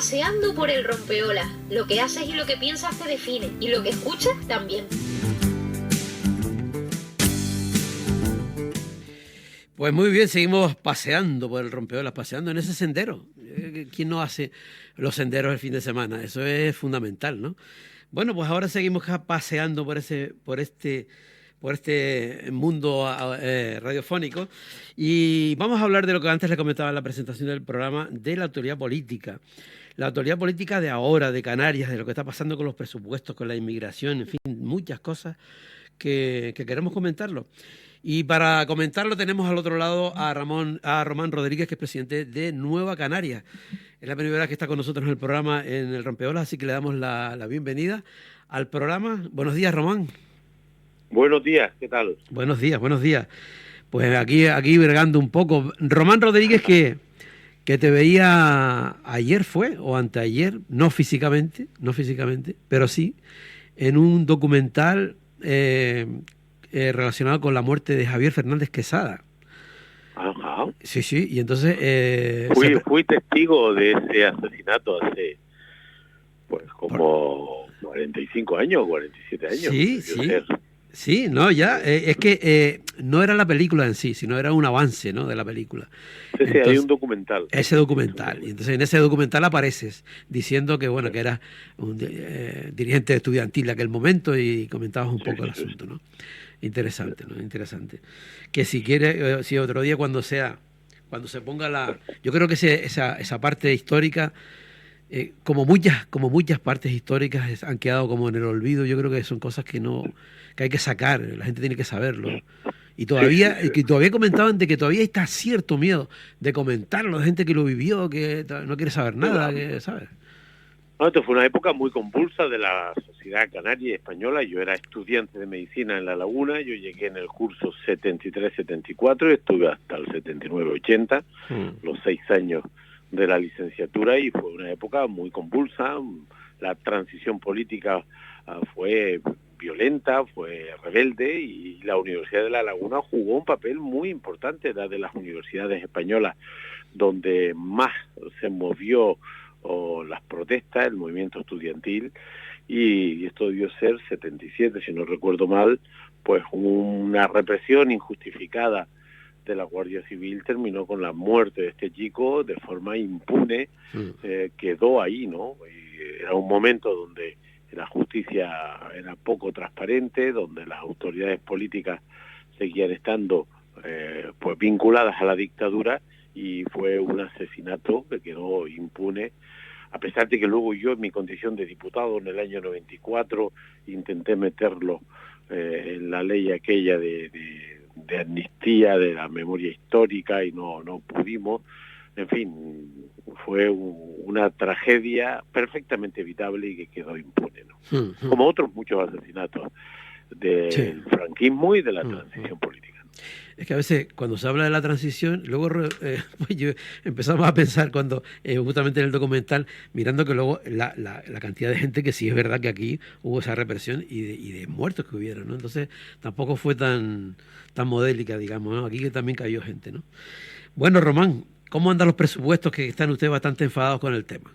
Paseando por el rompeolas. Lo que haces y lo que piensas te define, y lo que escuchas también. Pues muy bien, seguimos paseando por el rompeolas, paseando en ese sendero. ¿Quién no hace los senderos el fin de semana? Eso es fundamental, ¿no? Bueno, pues ahora seguimos paseando por este mundo radiofónico, y vamos a hablar de lo que antes le comentaba en la presentación del programa, de la autoridad política. La autoridad política de ahora, de Canarias, de lo que está pasando con los presupuestos, con la inmigración, en fin, muchas cosas que queremos comentarlo. Y para comentarlo tenemos al otro lado a Román Rodríguez, que es presidente de Nueva Canarias. Es la primera vez que está con nosotros en el programa en el Rompeolas, así que le damos la bienvenida al programa. Buenos días, Román. Buenos días, ¿qué tal? Buenos días, buenos días. Pues aquí bregando un poco. Román Rodríguez, que te veía ayer fue, o anteayer, no físicamente, pero sí, en un documental relacionado con la muerte de Javier Fernández Quesada. Ajá. Sí, y entonces... Fui testigo de ese asesinato hace, pues, como 45 años, 47 años. Sí, no, ya, es que no era la película en sí, sino era un avance, ¿no?, de la película. Sí, entonces, hay un documental. Ese documental. Y entonces en ese documental apareces diciendo que, bueno, que eras un dirigente estudiantil de aquel momento, y comentabas un poco el asunto, ¿no? Interesante, ¿no? Interesante. Que si quiere, si otro día cuando se ponga yo creo que esa parte histórica, como muchas partes históricas han quedado como en el olvido. Yo creo que son cosas que hay que sacar, la gente tiene que saberlo. Y todavía comentaban de que todavía está cierto miedo de comentarlo, de gente que lo vivió, que no quiere saber nada, ¿sabes? No, esto fue una época muy convulsa de la sociedad canaria y española. Yo era estudiante de medicina en La Laguna, yo llegué en el curso 73-74 y estuve hasta el 79-80, los 6 años de la licenciatura, y fue una época muy convulsa. La transición política fue violenta, fue rebelde, y la Universidad de La Laguna jugó un papel muy importante, era de las universidades españolas donde más se movió las protestas, el movimiento estudiantil, y esto debió ser 77, si no recuerdo mal. Pues una represión injustificada de la Guardia Civil terminó con la muerte de este chico de forma impune. Quedó ahí, ¿no? Y era un momento donde la justicia era poco transparente, donde las autoridades políticas seguían estando pues vinculadas a la dictadura, y fue un asesinato que quedó impune, a pesar de que luego yo, en mi condición de diputado en el año 94, intenté meterlo en la ley aquella de amnistía de la memoria histórica, y no pudimos. En fin, fue una tragedia perfectamente evitable y que quedó impune, ¿no? Como otros muchos asesinatos del franquismo y de la transición política. Es que a veces cuando se habla de la transición, luego pues empezamos a pensar cuando justamente en el documental, mirando que luego la cantidad de gente, que sí es verdad que aquí hubo esa represión y de muertos que hubieron, ¿no? Entonces tampoco fue tan modélica, digamos, ¿no? Aquí que también cayó gente, ¿no? Bueno, Román, ¿cómo andan los presupuestos, que están ustedes bastante enfadados con el tema?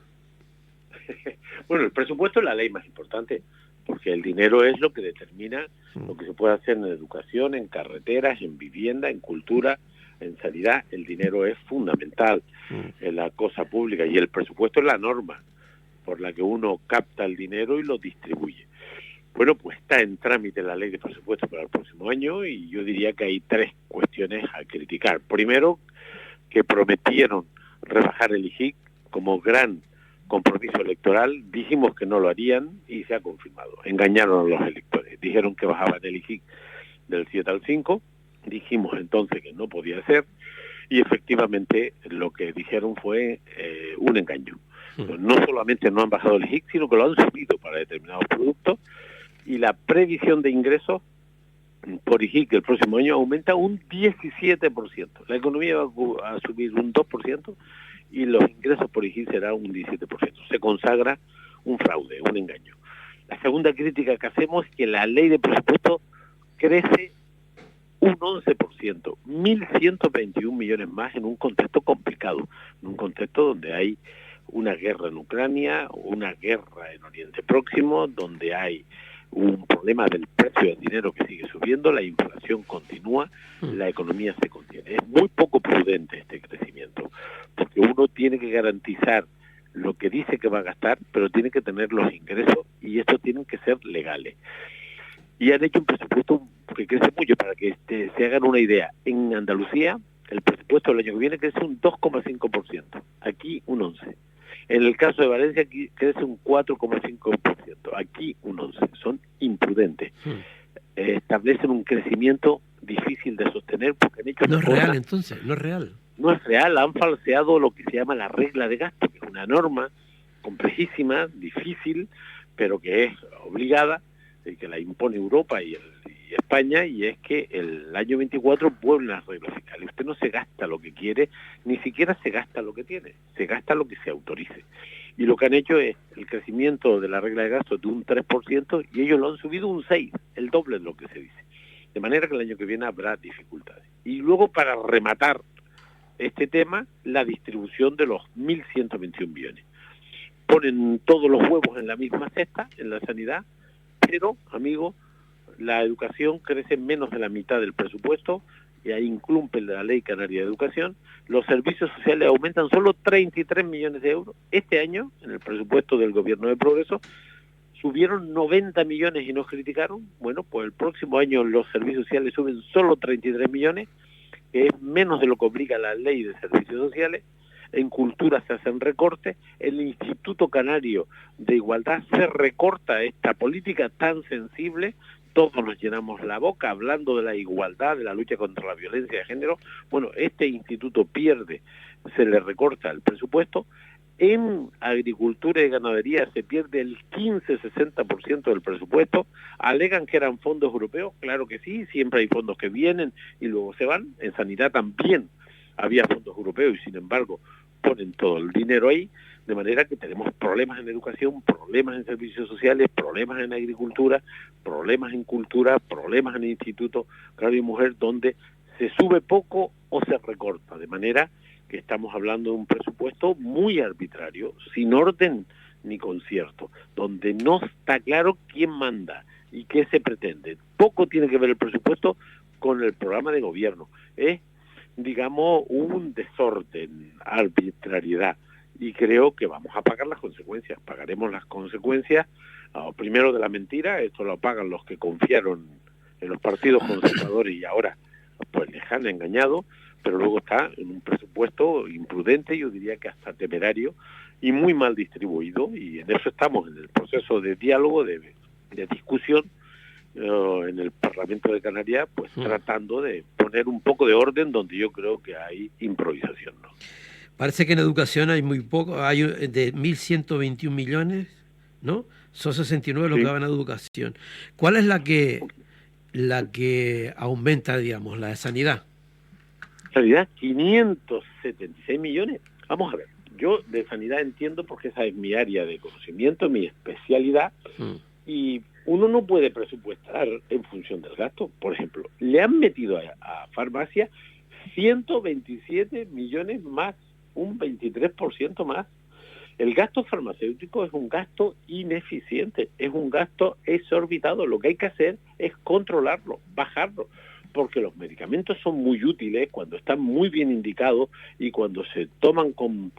Bueno, el presupuesto es la ley más importante, porque el dinero es lo que determina lo que se puede hacer en educación, en carreteras, en vivienda, en cultura, en sanidad. El dinero es fundamental en la cosa pública, y el presupuesto es la norma por la que uno capta el dinero y lo distribuye. Bueno, pues está en trámite la ley de presupuesto para el próximo año, y yo diría que hay 3 cuestiones a criticar. Primero, que prometieron rebajar el IGIC como gran compromiso electoral. Dijimos que no lo harían y se ha confirmado. Engañaron a los electores. Dijeron que bajaban el IGIC del 7 al 5. Dijimos entonces que no podía ser, y efectivamente lo que dijeron fue un engaño. No solamente no han bajado el IGIC, sino que lo han subido para determinados productos, y la previsión de ingresos por IGIC el próximo año aumenta un 17%. La economía va a subir un 2%, y los ingresos por IGIC será un 17%. Se consagra un fraude, un engaño. La segunda crítica que hacemos es que la ley de presupuesto crece un 11%, 1.121 millones más, en un contexto complicado, en un contexto donde hay una guerra en Ucrania, una guerra en Oriente Próximo, donde hay un problema del precio del dinero que sigue subiendo, la inflación continúa, la economía se contiene. Es muy poco prudente este crecimiento, porque uno tiene que garantizar lo que dice que va a gastar, pero tiene que tener los ingresos y estos tienen que ser legales. Y han hecho un presupuesto que crece mucho, para que se hagan una idea. En Andalucía, el presupuesto del año que viene crece un 2,5%, aquí un 11%. En el caso de Valencia aquí crece un 4,5%, aquí un 11%. Son imprudentes. Establecen un crecimiento difícil de sostener porque han hecho... No es real, entonces, no es real. No es real, han falseado lo que se llama la regla de gasto, que es una norma complejísima, difícil, pero que es obligada, y que la impone Europa y España, y es que el año 24 vuelven las reglas fiscales. Usted no se gasta lo que quiere, ni siquiera se gasta lo que tiene, se gasta lo que se autorice. Y lo que han hecho es el crecimiento de la regla de gasto de un 3%, y ellos lo han subido un 6%, el doble de lo que se dice. De manera que el año que viene habrá dificultades. Y luego, para rematar este tema, la distribución de los 1.121 billones. Ponen todos los huevos en la misma cesta, en la sanidad, pero, amigo, la educación crece menos de la mitad del presupuesto, y ahí incumple la Ley Canaria de Educación. Los servicios sociales aumentan solo 33 millones de euros. Este año, en el presupuesto del Gobierno de Progreso, subieron 90 millones y nos criticaron. Bueno, pues el próximo año los servicios sociales suben solo 33 millones, que es menos de lo que obliga la Ley de Servicios Sociales. En cultura se hacen recortes, el Instituto Canario de Igualdad se recorta esta política tan sensible, todos nos llenamos la boca hablando de la igualdad, de la lucha contra la violencia de género. Bueno, este instituto pierde, se le recorta el presupuesto. En agricultura y ganadería se pierde el 15-60% del presupuesto. Alegan que eran fondos europeos, claro que sí, siempre hay fondos que vienen y luego se van. En sanidad también había fondos europeos y sin embargo ponen todo el dinero ahí, de manera que tenemos problemas en educación, problemas en servicios sociales, problemas en agricultura, problemas en cultura, problemas en el Instituto Canario y Mujer, donde se sube poco o se recorta, de manera que estamos hablando de un presupuesto muy arbitrario, sin orden ni concierto, donde no está claro quién manda y qué se pretende. Poco tiene que ver el presupuesto con el programa de gobierno. Es, digamos, un desorden, arbitrariedad, y creo que vamos a pagar las consecuencias. Pagaremos las consecuencias, primero de la mentira, esto lo pagan los que confiaron en los partidos conservadores y ahora pues les han engañado, pero luego está en un presupuesto imprudente, yo diría que hasta temerario, y muy mal distribuido, y en eso estamos, en el proceso de diálogo, de discusión, en el Parlamento de Canarias, pues tratando de poner un poco de orden donde yo creo que hay improvisación, ¿no? Parece que en educación hay muy poco, hay de 1.121 millones, ¿no? Son 69 los que van a educación. ¿Cuál es la que aumenta, digamos, la de sanidad? Sanidad, 576 millones. Vamos a ver, yo de sanidad entiendo porque esa es mi área de conocimiento, mi especialidad, y uno no puede presupuestar en función del gasto. Por ejemplo, le han metido a farmacia 127 millones más, un 23% más. El gasto farmacéutico es un gasto ineficiente, es un gasto exorbitado. Lo que hay que hacer es controlarlo, bajarlo, porque los medicamentos son muy útiles cuando están muy bien indicados y cuando se toman con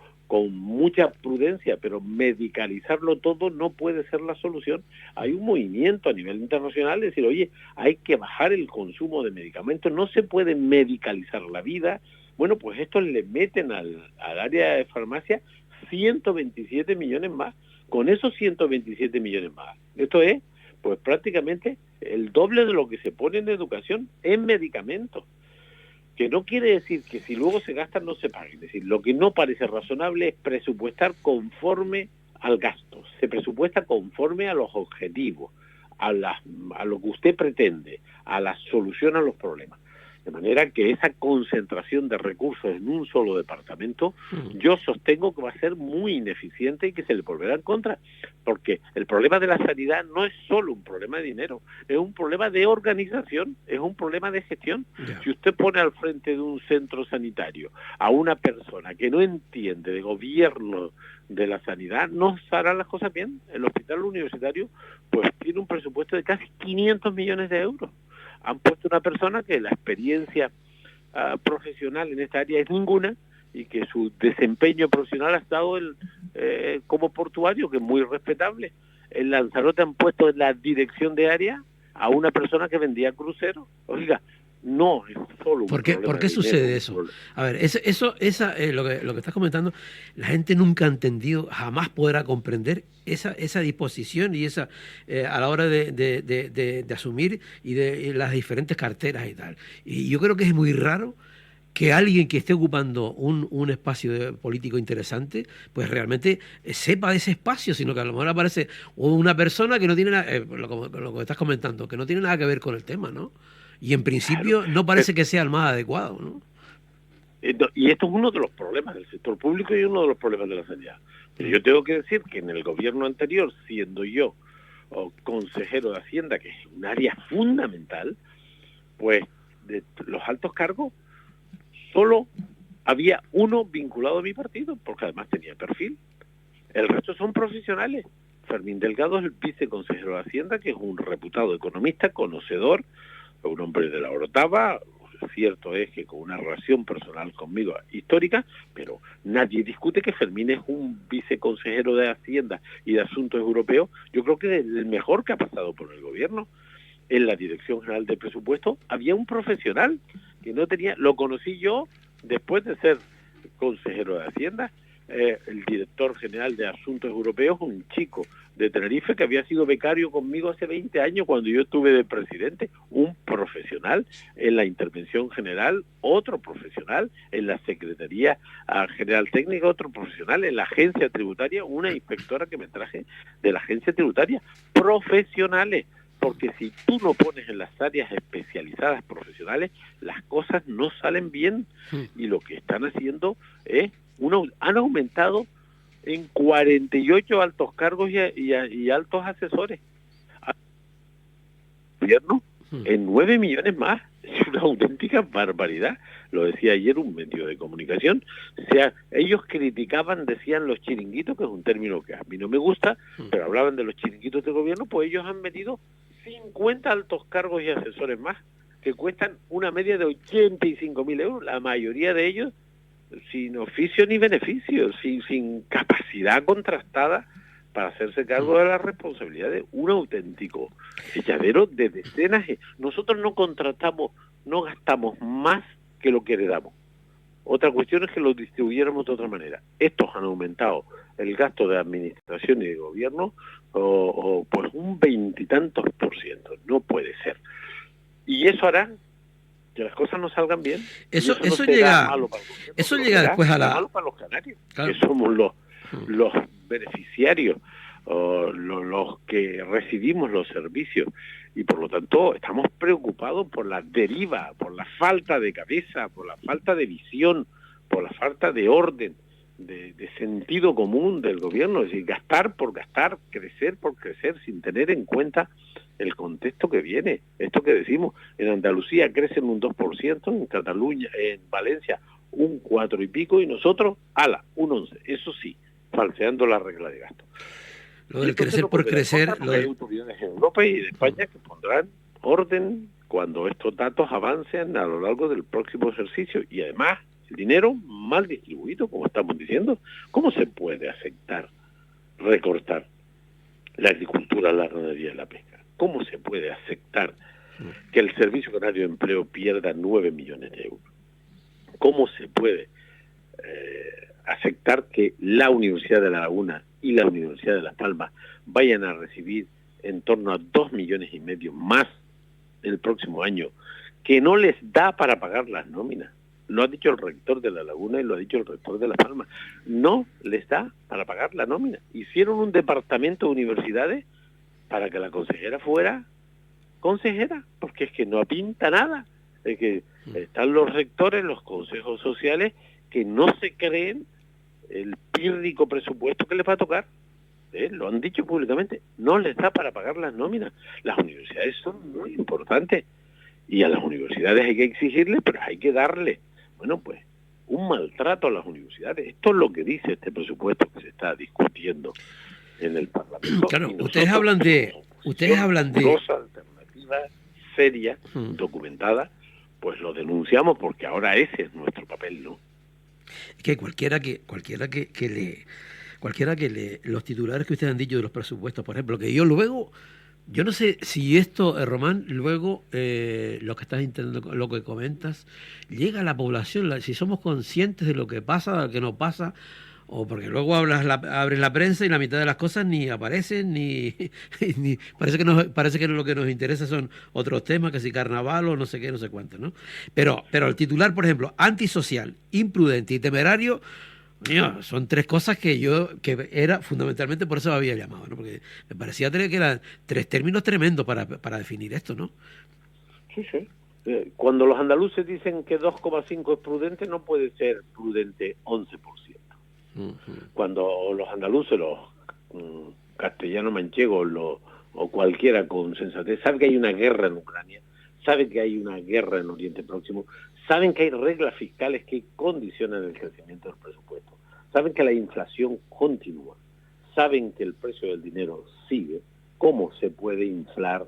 mucha prudencia, pero medicalizarlo todo no puede ser la solución. Hay un movimiento a nivel internacional de decir, oye, hay que bajar el consumo de medicamentos, no se puede medicalizar la vida. Bueno, pues esto le meten al área de farmacia 127 millones más. Con esos 127 millones más, esto es pues prácticamente el doble de lo que se pone en educación en medicamentos. Que no quiere decir que si luego se gastan no se paguen. Es decir, lo que no parece razonable es presupuestar conforme al gasto. Se presupuesta conforme a los objetivos, a lo que usted pretende, a la solución a los problemas. De manera que esa concentración de recursos en un solo departamento, yo sostengo que va a ser muy ineficiente y que se le volverá en contra, porque el problema de la sanidad no es solo un problema de dinero, es un problema de organización, es un problema de gestión. Si usted pone al frente de un centro sanitario a una persona que no entiende de gobierno de la sanidad, no se harán las cosas bien. El hospital universitario pues tiene un presupuesto de casi 500 millones de euros. Han puesto una persona que la experiencia profesional en esta área es ninguna y que su desempeño profesional ha estado como portuario, que es muy respetable. En Lanzarote han puesto en la dirección de área a una persona que vendía cruceros. Oiga, no es solo un problema. ¿Por qué sucede eso? A ver, lo que estás comentando, la gente nunca ha entendido, jamás podrá comprender esa disposición y esa a la hora de asumir y de las diferentes carteras y tal. Y yo creo que es muy raro que alguien que esté ocupando un espacio político interesante, pues realmente sepa de ese espacio, sino que a lo mejor aparece una persona que no tiene nada, lo que estás comentando, que no tiene nada que ver con el tema, ¿no? Y en principio claro, no parece que sea el más adecuado, ¿no? Y esto es uno de los problemas del sector público y uno de los problemas de la sanidad. Pero yo tengo que decir que en el gobierno anterior, siendo yo consejero de Hacienda, que es un área fundamental, pues de los altos cargos solo había uno vinculado a mi partido, porque además tenía perfil. El resto son profesionales. Fermín Delgado es el viceconsejero de Hacienda, que es un reputado economista, conocedor, un hombre de la Orotava. Cierto es que con una relación personal conmigo histórica, pero nadie discute que Fermín es un viceconsejero de Hacienda y de Asuntos Europeos. Yo creo que es el mejor que ha pasado por el gobierno. En la Dirección General de Presupuesto había un profesional que no tenía, lo conocí yo después de ser consejero de Hacienda, el director general de Asuntos Europeos, un chico de Tenerife que había sido becario conmigo hace 20 años cuando yo estuve de presidente, un profesional en la intervención general, otro profesional en la Secretaría General Técnica, otro profesional en la agencia tributaria, una inspectora que me traje de la agencia tributaria, profesionales. Porque si tú no pones en las áreas especializadas profesionales, las cosas no salen bien. Y lo que están haciendo es, han aumentado en 48 altos cargos y altos asesores. Gobierno en 9 millones más. Es una auténtica barbaridad. Lo decía ayer un medio de comunicación. O sea, ellos criticaban, decían los chiringuitos, que es un término que a mí no me gusta, pero hablaban de los chiringuitos de gobierno, pues ellos han metido 50 altos cargos y asesores más, que cuestan una media de 85.000 euros, la mayoría de ellos sin oficio ni beneficio, sin capacidad contrastada para hacerse cargo de la responsabilidad de un auténtico echavero de decenas. Nosotros no contratamos, no gastamos más que lo que heredamos. Otra cuestión es que lo distribuyéramos de otra manera. Estos han aumentado el gasto de administración y de gobierno por un 20 y tantos %. No puede ser. Y eso hará que las cosas no salgan bien. Eso llega después a malo para los canarios, claro, que somos los beneficiarios, los que recibimos los servicios, y por lo tanto estamos preocupados por la deriva, por la falta de cabeza, por la falta de visión, por la falta de orden, de sentido común del gobierno. Es decir, gastar por gastar, crecer por crecer, sin tener en cuenta el contexto que viene. Esto que decimos, en Andalucía crecen un 2%, en Cataluña, en Valencia un 4 y pico, y nosotros, un 11%. Eso sí, falseando la regla de gasto. Lo del crecer por crecer... Hay autoridades en Europa y de España que pondrán orden cuando estos datos avancen a lo largo del próximo ejercicio. Y además, el dinero mal distribuido, como estamos diciendo. ¿Cómo se puede aceptar recortar la agricultura, la ganadería y la pesca? ¿Cómo se puede aceptar que el Servicio Canario de Empleo pierda 9 millones de euros? ¿Cómo se puede aceptar que la Universidad de La Laguna y la Universidad de Las Palmas vayan a recibir en torno a 2,5 millones más el próximo año, que no les da para pagar las nóminas? Lo ha dicho el rector de La Laguna y lo ha dicho el rector de Las Palmas. No les da para pagar la nómina. Hicieron un departamento de universidades para que la consejera fuera consejera, porque es que no pinta nada. Es que Están los rectores, los consejos sociales, que no se creen el pírrico presupuesto que les va a tocar. Lo han dicho públicamente, no les da para pagar las nóminas. Las universidades son muy importantes y a las universidades hay que exigirles, pero hay que darle, bueno, pues, un maltrato a las universidades. Esto es lo que dice este presupuesto que se está discutiendo en el Parlamento. Claro, ustedes hablan de cosa alternativa seria, documentada, pues lo denunciamos porque ahora ese es nuestro papel, ¿no? Que cualquiera que los titulares que ustedes han dicho de los presupuestos, por ejemplo, que yo no sé si esto, Román, luego lo que estás intentando, lo que comentas, llega a la población, si somos conscientes de lo que pasa, de lo que no pasa, o porque luego abres la prensa y la mitad de las cosas ni aparecen, ni parece que lo que nos interesa son otros temas, que si carnaval o no sé qué, no sé cuánto, ¿no? Pero el titular, por ejemplo, antisocial, imprudente y temerario, son tres cosas que era fundamentalmente, por eso había llamado, ¿no? Porque me parecía que eran tres términos tremendos para definir esto, ¿no? Sí, sí. Cuando los andaluces dicen que 2,5 es prudente, no puede ser prudente 11%. Cuando los andaluces, los castellanos manchegos o cualquiera con sensatez sabe que hay una guerra en Ucrania, sabe que hay una guerra en Oriente Próximo, saben que hay reglas fiscales que condicionan el crecimiento del presupuesto, saben que la inflación continúa, saben que el precio del dinero sigue, ¿cómo se puede inflar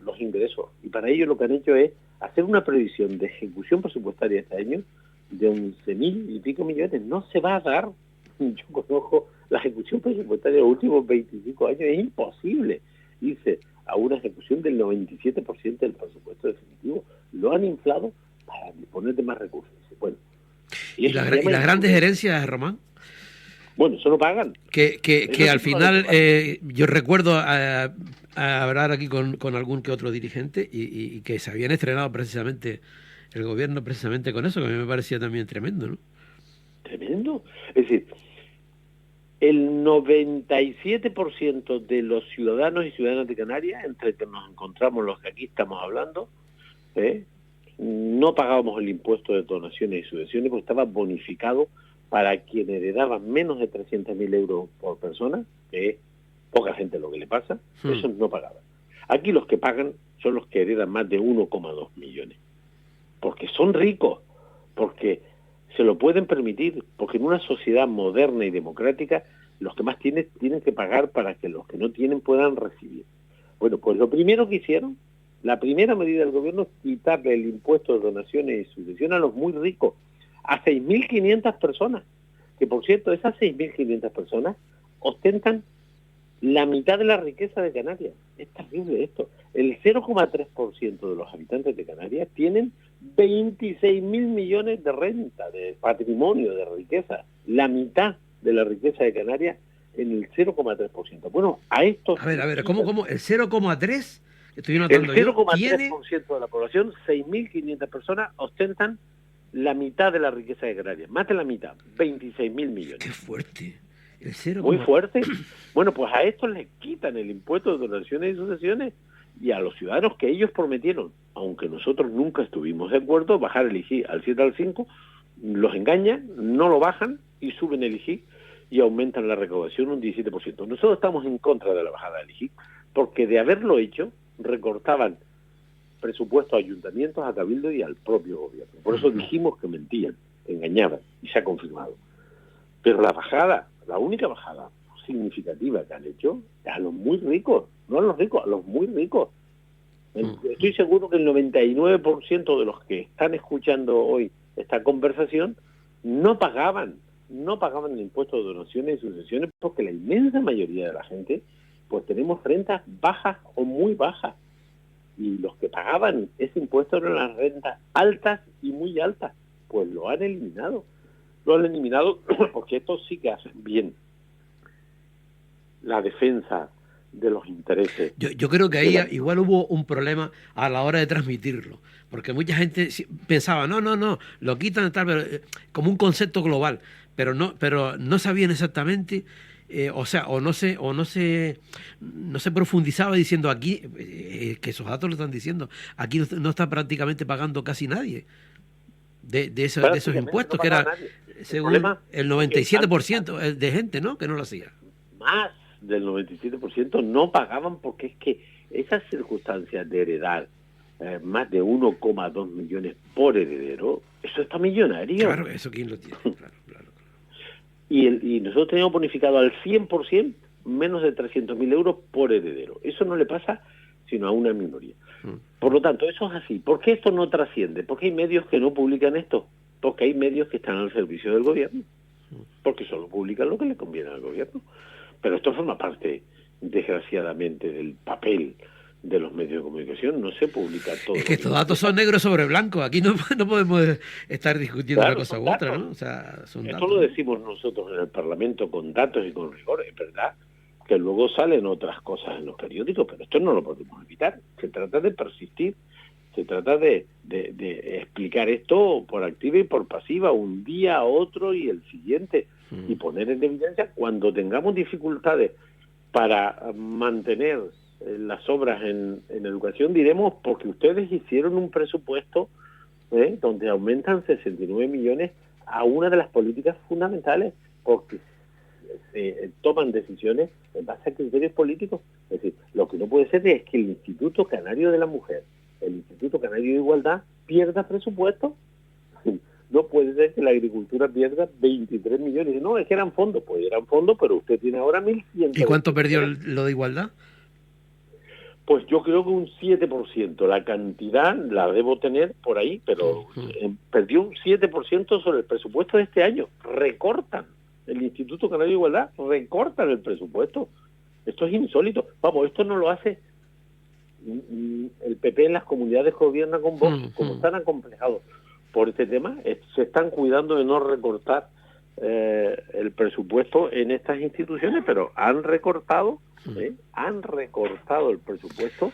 los ingresos? Y para ello lo que han hecho es hacer una previsión de ejecución presupuestaria este año de 11.000 y pico millones. No se va a dar. Yo conozco la ejecución presupuestaria de los últimos 25 años, es imposible irse a una ejecución del 97% del presupuesto definitivo. Lo han inflado para disponer de más recursos. Bueno, ¿Y las grandes herencias, Román? Bueno, eso lo pagan. Que al final, yo recuerdo a hablar aquí con algún que otro dirigente y que se habían estrenado precisamente el gobierno precisamente con eso, que a mí me parecía también tremendo, ¿no? Tremendo. Es decir, el 97% de los ciudadanos y ciudadanas de Canarias, entre que nos encontramos los que aquí estamos hablando, no pagábamos el impuesto de donaciones y subvenciones porque estaba bonificado para quien heredaba menos de 300.000 euros por persona, que es poca gente lo que le pasa, esos no pagaban. Aquí los que pagan son los que heredan más de 1,2 millones. Porque son ricos, porque se lo pueden permitir, porque en una sociedad moderna y democrática los que más tienen que pagar para que los que no tienen puedan recibir. Bueno, pues lo primero que hicieron, la primera medida del gobierno es quitarle el impuesto de donaciones y subvenciones a los muy ricos, a 6.500 personas, que por cierto, esas 6.500 personas ostentan la mitad de la riqueza de Canarias. Es terrible esto. El 0,3% de los habitantes de Canarias tienen 26.000 millones de renta, de patrimonio, de riqueza. La mitad de la riqueza de Canarias en el 0,3%. Bueno, a esto... A ver, ¿cómo? ¿El 0,3%? Estoy notando el 0,3% de la población, 6.500 personas, ostentan la mitad de la riqueza de Canarias. Más de la mitad, 26.000 millones. ¡Qué fuerte! Muy fuerte. Bueno, pues a estos les quitan el impuesto de donaciones y sucesiones y a los ciudadanos que ellos prometieron, aunque nosotros nunca estuvimos de acuerdo, bajar el IGI al 7 al 5, los engañan, no lo bajan y suben el IGI y aumentan la recaudación un 17%. Nosotros estamos en contra de la bajada del IGI porque de haberlo hecho recortaban presupuesto a ayuntamientos, a cabildo y al propio gobierno. Por eso dijimos que mentían, engañaban y se ha confirmado. Pero la bajada, la única bajada significativa que han hecho es a los muy ricos, no a los ricos, a los muy ricos. Estoy seguro que el 99% de los que están escuchando hoy esta conversación no pagaban el impuesto de donaciones y sucesiones porque la inmensa mayoría de la gente pues tenemos rentas bajas o muy bajas y los que pagaban ese impuesto eran las rentas altas y muy altas, pues lo han eliminado porque estos sí que hacen bien la defensa de los intereses. Yo creo que ahí igual hubo un problema a la hora de transmitirlo, porque mucha gente pensaba, no, lo quitan tal, pero como un concepto global, pero no sabían exactamente no se profundizaba diciendo aquí, que esos datos lo están diciendo, aquí no está prácticamente pagando casi nadie de esos impuestos, no que era nadie. según el 97% de gente, ¿no?, que no lo hacía. Más del 97% no pagaban, porque es que esas circunstancias de heredar más de 1,2 millones por heredero, eso está millonario. Claro, eso quién lo tiene, claro. Y nosotros teníamos bonificado al 100% menos de 300.000 euros por heredero. Eso no le pasa sino a una minoría. Por lo tanto, eso es así. ¿Por qué esto no trasciende? Porque hay medios que no publican esto. Porque hay medios que están al servicio del gobierno. Porque solo publican lo que le conviene al gobierno. Pero esto forma parte, desgraciadamente, del papel de los medios de comunicación. No se publica todo. Es que estos datos son negros sobre blanco. Aquí no podemos estar discutiendo una cosa u otra, ¿no? O sea, son esto datos. lo decimos nosotros en el Parlamento con datos y con rigor. Es verdad que luego salen otras cosas en los periódicos, pero esto no lo podemos evitar. Se trata de persistir. Se trata de explicar esto por activa y por pasiva, un día, otro y el siguiente, y poner en evidencia cuando tengamos dificultades para mantener las obras en educación, diremos porque ustedes hicieron un presupuesto donde aumentan 69 millones a una de las políticas fundamentales, porque se toman decisiones en base a criterios políticos. Es decir, lo que no puede ser es que el Instituto Canario de la Mujer, el Instituto Canario de Igualdad, pierda presupuesto. No puede ser que la agricultura pierda 23 millones. No, es que eran fondos. Pues eran fondos, pero usted tiene ahora 1.100. ¿Y cuánto perdió lo de igualdad? Pues yo creo que un 7%. La cantidad la debo tener por ahí, pero perdió un 7% sobre el presupuesto de este año. Recortan. El Instituto Canario de Igualdad recortan el presupuesto. Esto es insólito. Vamos, esto no lo hace el PP en las comunidades que gobierna con Vox. Como están acomplejados por este tema, se están cuidando de no recortar el presupuesto en estas instituciones, pero han recortado el presupuesto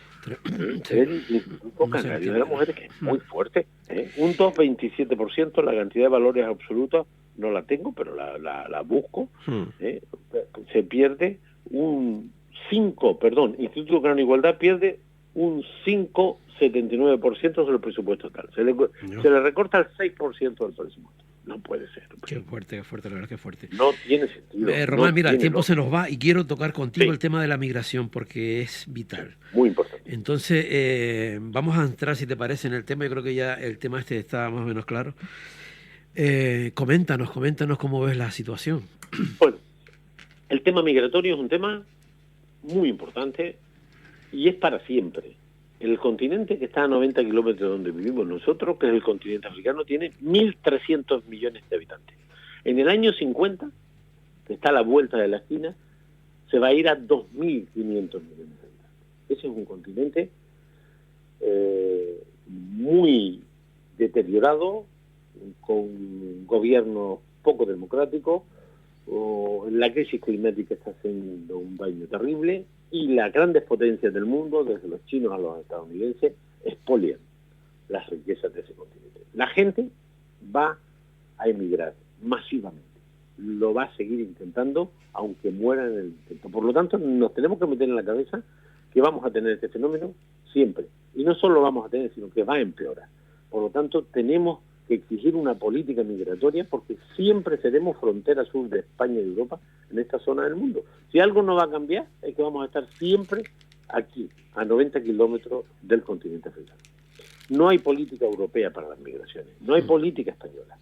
del Instituto Canario de la Mujer, que es muy fuerte, un 2,27%. La cantidad de valores absolutos no la tengo, pero la busco. Se pierde Instituto Canario de Igualdad pierde un 5,79% sobre el presupuesto total. Se le recorta el 6% del presupuesto. No puede ser. Qué fuerte, la verdad que fuerte. No tiene sentido. Román, mira, el tiempo se nos va y quiero tocar contigo el tema de la migración porque es vital. Muy importante. Entonces, vamos a entrar, si te parece, en el tema. Yo creo que ya el tema está más o menos claro. Coméntanos cómo ves la situación. Bueno, el tema migratorio es un tema muy importante y es para siempre. El continente que está a 90 kilómetros de donde vivimos nosotros, que es el continente africano, tiene 1.300 millones de habitantes. En el año 50, que está a la vuelta de la esquina, se va a ir a 2.500 millones de habitantes. Ese es un continente muy deteriorado, con gobiernos poco democráticos. La crisis climática está haciendo un daño terrible y las grandes potencias del mundo, desde los chinos a los estadounidenses, expolian las riquezas de ese continente. La gente va a emigrar masivamente, lo va a seguir intentando, aunque muera en el intento. Por lo tanto, nos tenemos que meter en la cabeza que vamos a tener este fenómeno siempre, y no solo lo vamos a tener, sino que va a empeorar. Por lo tanto, tenemos que exigir una política migratoria, porque siempre seremos frontera sur de España y de Europa en esta zona del mundo. Si algo no va a cambiar, es que vamos a estar siempre aquí, a 90 kilómetros del continente africano. No hay política europea para las migraciones, no hay política española.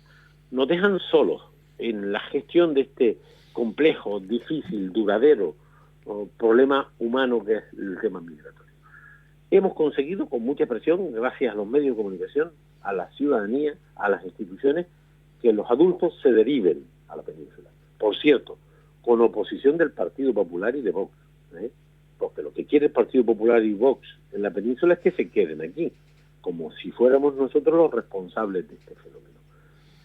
Nos dejan solos en la gestión de este complejo, difícil, duradero problema humano que es el tema migratorio. Hemos conseguido, con mucha presión, gracias a los medios de comunicación, a la ciudadanía, a las instituciones, que los adultos se deriven a la península. Por cierto, con oposición del Partido Popular y de Vox, porque lo que quiere el Partido Popular y Vox en la península es que se queden aquí, como si fuéramos nosotros los responsables de este fenómeno.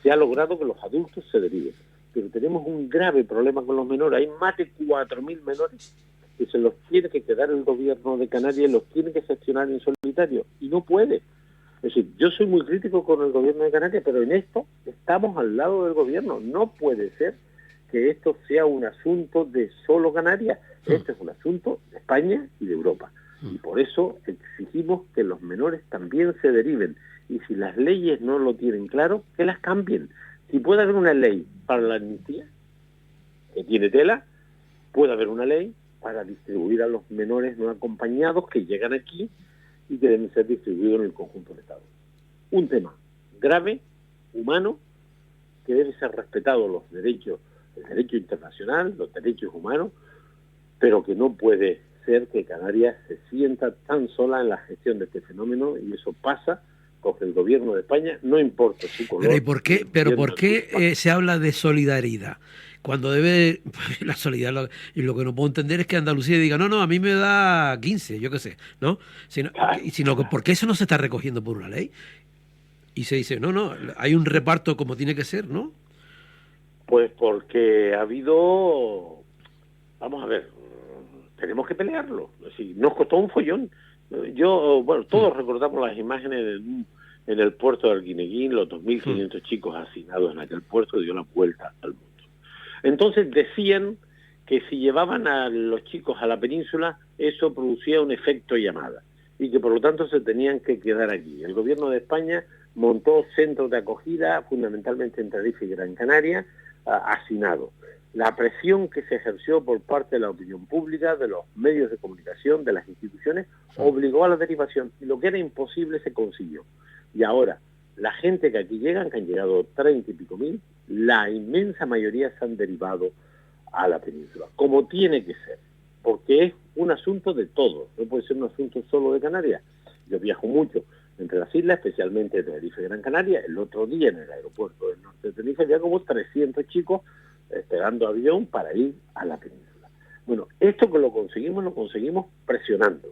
Se ha logrado que los adultos se deriven, pero tenemos un grave problema con los menores. Hay más de 4.000 menores que se los tiene que quedar el gobierno de Canarias, los tiene que gestionar en solitario, y no puede. Es decir, yo soy muy crítico con el gobierno de Canarias, pero en esto estamos al lado del gobierno. No puede ser que esto sea un asunto de solo Canarias. Este es un asunto de España y de Europa. Y por eso exigimos que los menores también se deriven. Y si las leyes no lo tienen claro, que las cambien. Si puede haber una ley para la amnistía, que tiene tela, puede haber una ley para distribuir a los menores no acompañados que llegan aquí y que deben ser distribuidos en el conjunto del Estado. Un tema grave, humano, que debe ser respetado los derechos, el derecho internacional, los derechos humanos, pero que no puede ser que Canarias se sienta tan sola en la gestión de este fenómeno, y eso pasa porque el gobierno de España, no importa su color... Pero ¿por qué se habla de solidaridad? Cuando debe, la solidaridad, y lo que no puedo entender es que Andalucía diga, no, a mí me da 15, yo qué sé, ¿no? Sino que ¿por qué eso no se está recogiendo por una ley? Y se dice, no, hay un reparto como tiene que ser, ¿no? Pues porque ha habido... Vamos a ver, tenemos que pelearlo. Es decir, nos costó un follón. Todos recordamos las imágenes en el puerto de Arguineguín, los 2.500 chicos hacinados en aquel puerto, dio la vuelta al mundo. Entonces decían que si llevaban a los chicos a la península, eso producía un efecto llamada, y que por lo tanto se tenían que quedar aquí. El gobierno de España montó centros de acogida, fundamentalmente en Tenerife y Gran Canaria, hacinados. La presión que se ejerció por parte de la opinión pública, de los medios de comunicación, de las instituciones, obligó a la derivación, y lo que era imposible se consiguió. Y ahora, la gente que aquí llegan, que han llegado 30 y pico mil, la inmensa mayoría se han derivado a la península, como tiene que ser, porque es un asunto de todos, no puede ser un asunto solo de Canarias. Yo viajo mucho entre las islas, especialmente de Tenerife y Gran Canaria. El otro día en el aeropuerto del norte de Tenerife había como 300 chicos esperando avión para ir a la península. Bueno, esto que lo conseguimos presionando.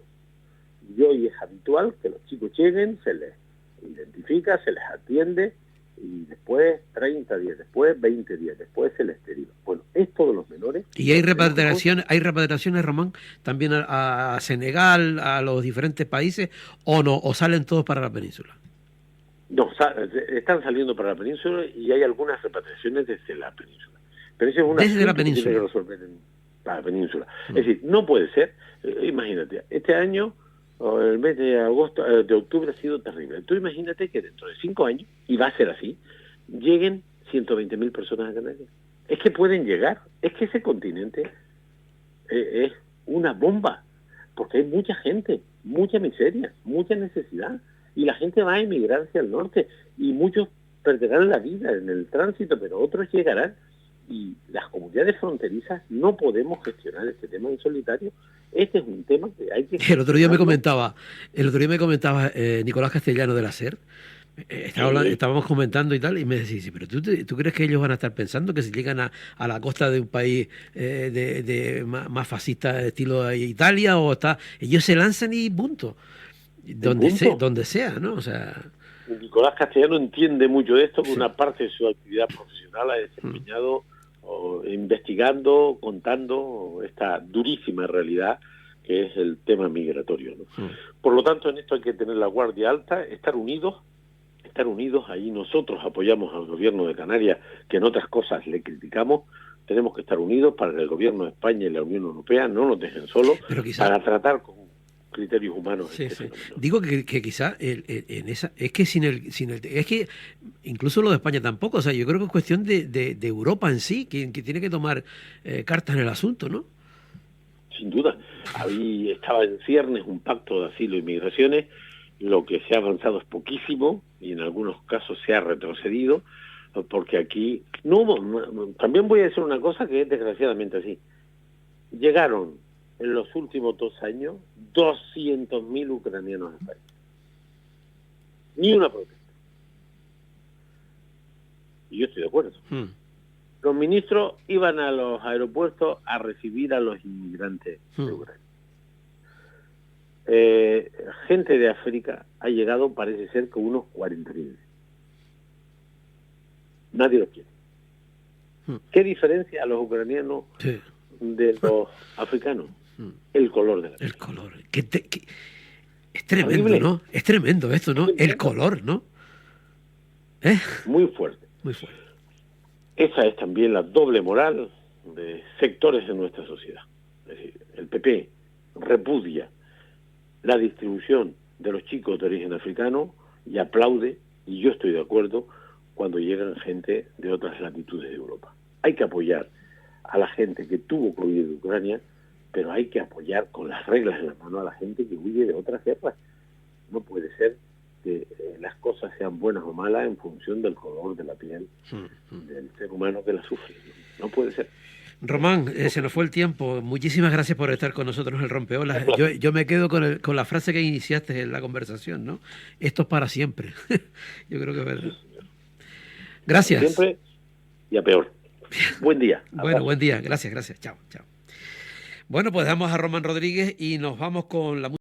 Y hoy es habitual que los chicos lleguen, se les identifica, se les atiende, y después, 30 días después, 20 días después, se les deriva. Bueno, esto de los menores... ¿Y hay repatriaciones, Román, también a Senegal, a los diferentes países, o no, o salen todos para la península? No, están saliendo para la península, y hay algunas repatriaciones desde la península. Pero eso es una desde la península. Que tiene que resolver para la península. Es decir, no puede ser, imagínate, este año, el mes de octubre ha sido terrible. Tú imagínate que dentro de 5 años, y va a ser así, lleguen 120.000 personas a Canarias. Es que pueden llegar, es que ese continente es una bomba, porque hay mucha gente, mucha miseria, mucha necesidad, y la gente va a emigrar hacia el norte, y muchos perderán la vida en el tránsito, pero otros llegarán, y las comunidades fronterizas no podemos gestionar este tema en solitario. Este es un tema que hay que... El otro día me comentaba Nicolás Castellano de la SER, estábamos comentando y tal, y me decía, sí, pero ¿tú crees que ellos van a estar pensando que si llegan a la costa de un país más fascista de estilo de Italia, ellos se lanzan y punto, donde sea, ¿no? O sea... Nicolás Castellano entiende mucho de esto, que una parte de su actividad profesional ha desempeñado investigando, contando esta durísima realidad que es el tema migratorio, ¿no? Por lo tanto, en esto hay que tener la guardia alta, estar unidos. Ahí nosotros apoyamos al gobierno de Canarias, que en otras cosas le criticamos. Tenemos que estar unidos para que el gobierno de España y la Unión Europea no nos dejen solos, para tratar con criterios humanos. Sí. Digo que quizá en esa es que es que incluso lo de España tampoco, o sea, yo creo que es cuestión de Europa en sí, que tiene que tomar cartas en el asunto, ¿no? Sin duda. Ahí estaba en ciernes un pacto de asilo y migraciones. Lo que se ha avanzado es poquísimo, y en algunos casos se ha retrocedido, porque aquí no hubo... También voy a decir una cosa que es desgraciadamente así. Llegaron en los últimos 2 años 200.000 ucranianos al país. Ni una protesta. Y yo estoy de acuerdo. Los ministros iban a los aeropuertos a recibir a los inmigrantes de Ucrania. Gente de África ha llegado, parece ser, que unos 40.000. Nadie los quiere. ¿Qué diferencia a los ucranianos de los africanos? El color de la piel. El color. Es tremendo, horrible, ¿no? Es tremendo esto, ¿no? El color, ¿no? Muy fuerte. Muy fuerte. Esa es también la doble moral de sectores de nuestra sociedad. Es decir, el PP repudia la distribución de los chicos de origen africano y aplaude, y yo estoy de acuerdo, cuando llegan gente de otras latitudes de Europa. Hay que apoyar a la gente que tuvo que huir de Ucrania, pero hay que apoyar con las reglas en la mano a la gente que huye de otras guerras. No puede ser que las cosas sean buenas o malas en función del color de la piel del ser humano que la sufre. No puede ser. Román, se nos fue el tiempo. Muchísimas gracias por estar con nosotros en el Rompeolas. Yo me quedo con la frase que iniciaste en la conversación, ¿no? Esto es para siempre. Yo creo que es verdad. Gracias. Siempre y a peor. Buen día. Bueno, buen día. Gracias. Chao. Bueno, pues damos a Román Rodríguez y nos vamos con la música.